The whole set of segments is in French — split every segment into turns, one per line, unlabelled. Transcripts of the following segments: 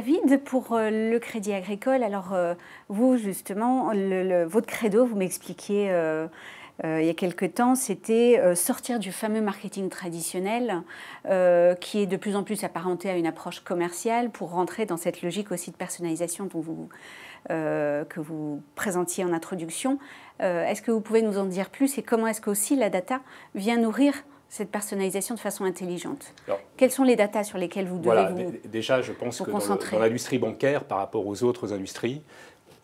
David, pour le Crédit Agricole, alors vous justement, votre credo, vous m'expliquiez il y a quelque temps, c'était sortir du fameux marketing traditionnel qui est de plus en plus apparenté à une approche commerciale pour rentrer dans cette logique aussi de personnalisation dont que vous présentiez en introduction. Est-ce que vous pouvez nous en dire plus et comment est-ce qu'aussi la data vient nourrir cette personnalisation de façon intelligente? Alors, quelles sont les datas sur lesquelles vous devez vous
déjà, je pense que
concentrer
dans l'industrie bancaire, par rapport aux autres industries,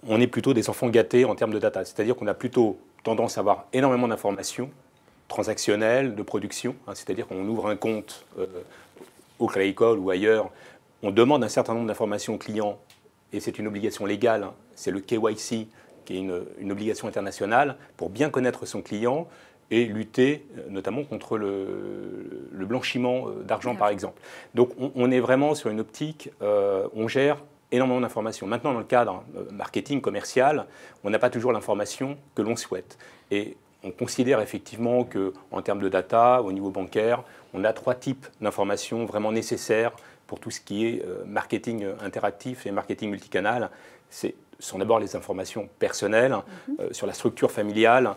on est plutôt des enfants gâtés en termes de data. C'est-à-dire qu'on a plutôt tendance à avoir énormément d'informations transactionnelles, de production. C'est-à-dire qu'on ouvre un compte au Crédit Agricole ou ailleurs, on demande un certain nombre d'informations aux clients et c'est une obligation légale, c'est le KYC qui est une obligation internationale pour bien connaître son client et lutter notamment contre le blanchiment d'argent, par exemple. Donc on est vraiment sur une optique, on gère énormément d'informations. Maintenant, dans le cadre marketing commercial, on n'a pas toujours l'information que l'on souhaite. Et on considère effectivement qu'en termes de data, au niveau bancaire, on a 3 types d'informations vraiment nécessaires pour tout ce qui est marketing interactif et marketing multicanal. Ce sont d'abord les informations personnelles sur la structure familiale,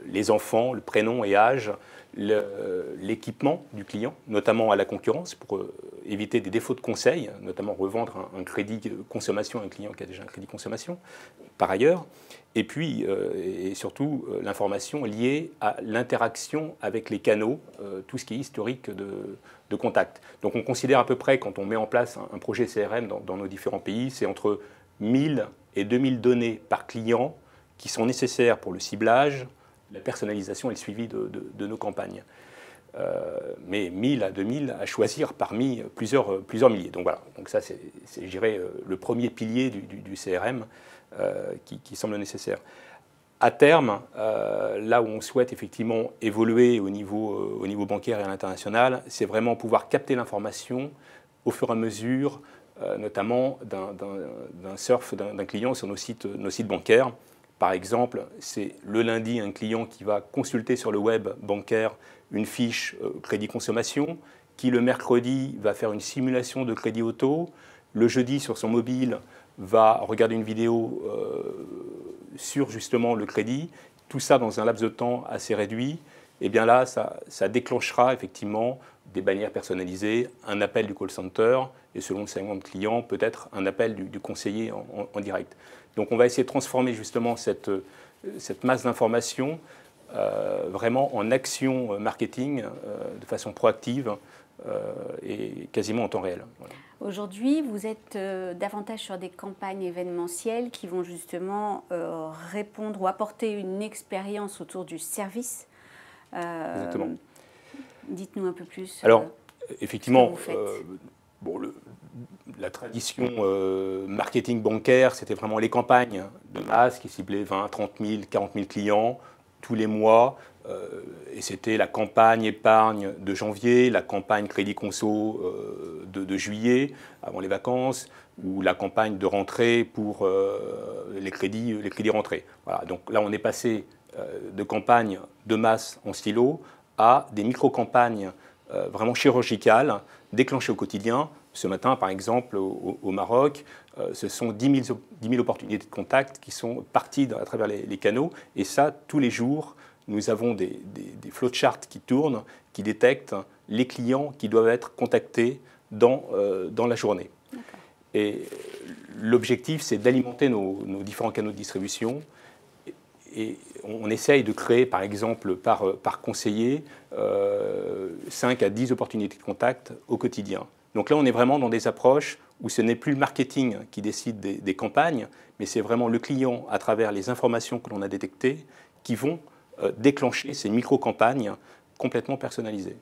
les enfants, le prénom et âge, l'équipement du client, notamment à la concurrence, pour éviter des défauts de conseil, notamment revendre un crédit consommation à un client qui a déjà un crédit consommation, par ailleurs. Et puis, et surtout, l'information liée à l'interaction avec les canaux, tout ce qui est historique de contact. Donc on considère à peu près, quand on met en place un projet CRM dans nos différents pays, c'est entre 1000 et 2000 données par client qui sont nécessaires pour le ciblage, la personnalisation et le suivi de nos campagnes. Mais 1000 à 2000 à choisir parmi plusieurs milliers. Donc voilà, donc ça c'est je dirais, le premier pilier du CRM qui semble nécessaire. À terme, là où on souhaite effectivement évoluer au niveau bancaire et à l'international, c'est vraiment pouvoir capter l'information au fur et à mesure, notamment d'un surf d'un client sur nos sites bancaires. Par exemple, c'est le lundi un client qui va consulter sur le web bancaire une fiche crédit consommation, qui le mercredi va faire une simulation de crédit auto, le jeudi sur son mobile va regarder une vidéo sur justement le crédit, tout ça dans un laps de temps assez réduit. Et bien là, ça déclenchera effectivement des bannières personnalisées, un appel du call center et selon le segment de client, peut-être un appel du conseiller en direct. Donc on va essayer de transformer justement cette masse d'informations vraiment en action marketing de façon proactive et quasiment en temps réel. Voilà.
Aujourd'hui, vous êtes davantage sur des campagnes événementielles qui vont justement répondre ou apporter une expérience autour du service.
Exactement.
Dites-nous un peu plus.
Alors, effectivement,
ce que vous faites.
Bon, la tradition marketing bancaire, c'était vraiment les campagnes de masse qui ciblaient 20, 30 000, 40 000 clients tous les mois. Et c'était la campagne épargne de janvier, la campagne crédit conso de juillet, avant les vacances, ou la campagne de rentrée pour les crédits rentrés. Voilà, donc là, on est passé de campagnes de masse en stylo à des micro-campagnes vraiment chirurgicales, déclenchées au quotidien. Ce matin, par exemple, au Maroc, ce sont 10 000 opportunités de contact qui sont parties à travers les canaux. Et ça, tous les jours, nous avons des flowcharts qui tournent, qui détectent les clients qui doivent être contactés dans la journée. Et l'objectif, c'est d'alimenter nos différents canaux de distribution. Et on essaye de créer, par exemple, par conseiller, 5 à 10 opportunités de contact au quotidien. Donc là, on est vraiment dans des approches où ce n'est plus le marketing qui décide des campagnes, mais c'est vraiment le client, à travers les informations que l'on a détectées, qui vont déclencher ces micro-campagnes complètement personnalisées.